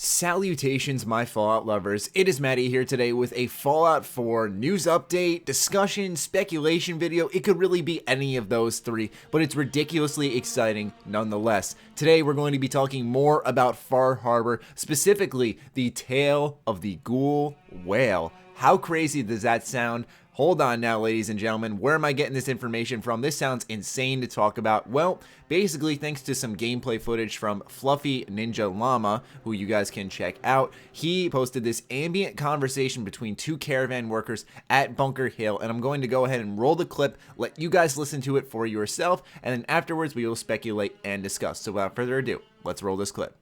Salutations, my Fallout lovers. It is Matty here today with a Fallout 4 news update, discussion, speculation video. It could really be any of those three, but it's ridiculously exciting nonetheless. Today we're going to be talking more about Far Harbor, specifically the tale of the Ghoul whale. How crazy does that sound? Hold on now, ladies and gentlemen. Where am I getting this information from? This sounds insane to talk about. Well, basically, thanks to some gameplay footage from Fluffy Ninja Llama, who you guys can check out, he posted this ambient conversation between two caravan workers at Bunker Hill, and I'm going to go ahead and roll the clip, let you guys listen to it for yourself, and then afterwards we will speculate and discuss. So without further ado, let's roll this clip.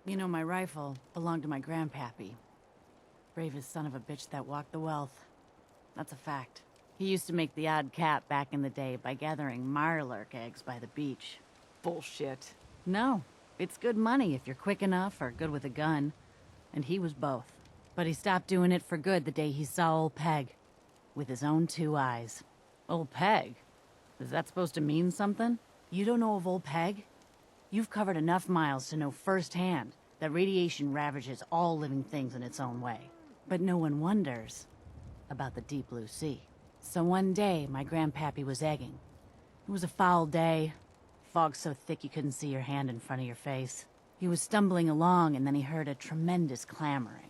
You know, my rifle belonged to my grandpappy. Bravest son of a bitch that walked the wealth. That's a fact. He used to make the odd cap back in the day by gathering mirelurk eggs by the beach. Bullshit. No, it's good money if you're quick enough or good with a gun. And he was both. But he stopped doing it for good the day he saw old Peg. With his own two eyes. Old Peg? Is that supposed to mean something? You don't know of old Peg? You've covered enough miles to know firsthand that radiation ravages all living things in its own way. But no one wonders about the deep blue sea. So one day, my grandpappy was egging. It was a foul day. Fog so thick you couldn't see your hand in front of your face. He was stumbling along and then he heard a tremendous clamoring.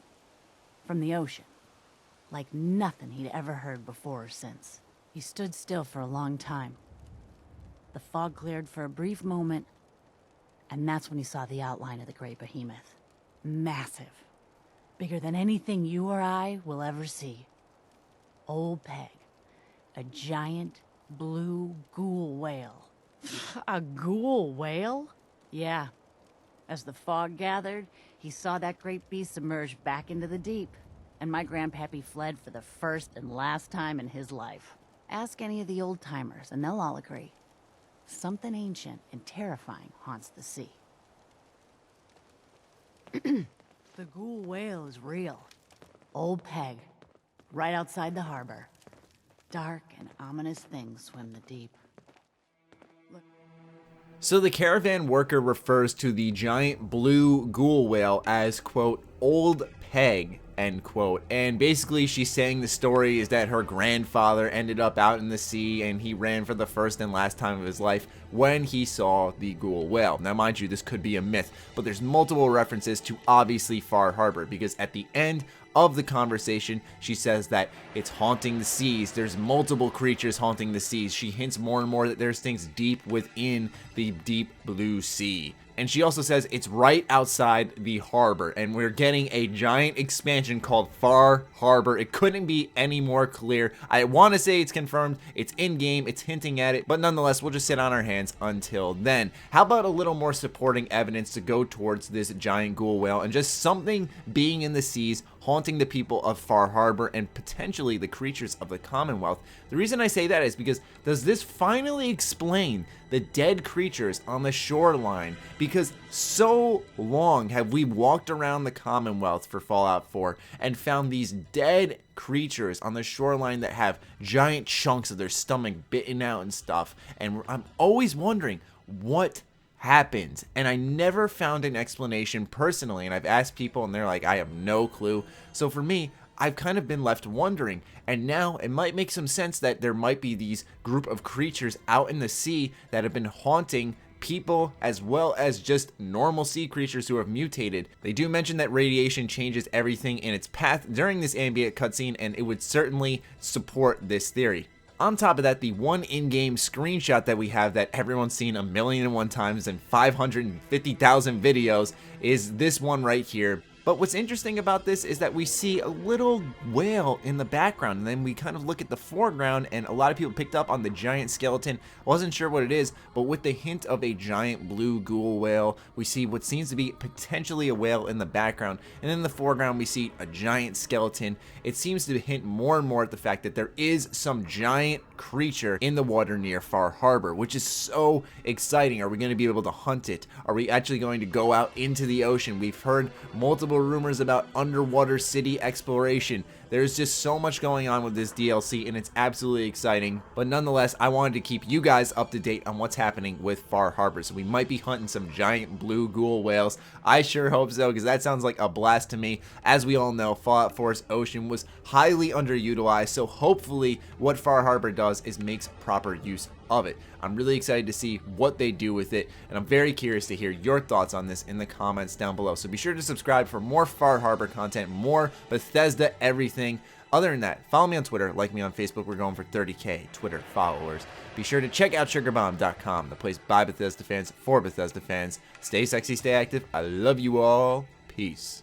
From the ocean. Like nothing he'd ever heard before or since. He stood still for a long time. The fog cleared for a brief moment, and that's when he saw the outline of the great behemoth. Massive. Bigger than anything you or I will ever see. Old Peg. A giant blue ghoul whale. A ghoul whale? Yeah. As the fog gathered, he saw that great beast emerge back into the deep. And my grandpappy fled for the first and last time in his life. Ask any of the old-timers and they'll all agree. Something ancient and terrifying haunts the sea. The ghoul whale is real. Old Peg. Right outside the harbor. Dark and ominous things swim the deep. So the caravan worker refers to the giant blue ghoul whale as, quote, Old Peg, end quote. And basically she's saying the story is that her grandfather ended up out in the sea and he ran for the first and last time of his life when he saw the ghoul whale. Now mind you, this could be a myth, but there's multiple references to obviously Far Harbor, because at the end of the conversation, she says that it's haunting the seas. There's multiple creatures haunting the seas. She hints more and more that there's things deep within the deep blue sea. And she also says it's right outside the harbor, and we're getting a giant expansion called Far Harbor. It couldn't be any more clear. I want to say it's confirmed, it's in-game, it's hinting at it, but nonetheless, we'll just sit on our hands until then. How about a little more supporting evidence to go towards this giant ghoul whale and just something being in the seas, haunting the people of Far Harbor and potentially the creatures of the Commonwealth? The reason I say that is because does this finally explain the dead creatures on the shoreline? Because so long have we walked around the Commonwealth for Fallout 4 and found these dead creatures on the shoreline that have giant chunks of their stomach bitten out and stuff, and I'm always wondering what happened, and I never found an explanation personally, and I've asked people and they're like, I have no clue. So for me, I've kind of been left wondering, and now it might make some sense that there might be these group of creatures out in the sea that have been haunting people as well as just normal sea creatures who have mutated. They do mention that radiation changes everything in its path during this ambient cutscene, and it would certainly support this theory. On top of that, the one in-game screenshot that we have that everyone's seen 1,000,001 times and 550,000 videos is this one right here. But what's interesting about this is that we see a little whale in the background, and then we kind of look at the foreground, and a lot of people picked up on the giant skeleton. Wasn't sure what it is, but with the hint of a giant blue ghoul whale, we see what seems to be potentially a whale in the background, and in the foreground we see a giant skeleton. It seems to hint more and more at the fact that there is some giant creature in the water near Far Harbor, which is so exciting. Are we going to be able to hunt it? Are we actually going to go out into the ocean? We've heard multiple rumors about underwater city exploration. There's just so much going on with this DLC, and it's absolutely exciting. But nonetheless, I wanted to keep you guys up to date on what's happening with Far Harbor. So we might be hunting some giant blue ghoul whales. I sure hope so, because that sounds like a blast to me. As we all know, Fallout 4's ocean was highly underutilized, so hopefully what Far Harbor does is makes proper use of it. I'm really excited to see what they do with it, and I'm very curious to hear your thoughts on this in the comments down below. So be sure to subscribe for more Far Harbor content, more Bethesda everything. Other than that, follow me on Twitter, like me on Facebook. We're going for 30k Twitter followers. Be sure to check out sugarbomb.com, the place by Bethesda fans for Bethesda fans. Stay sexy, stay active. I love you all. Peace.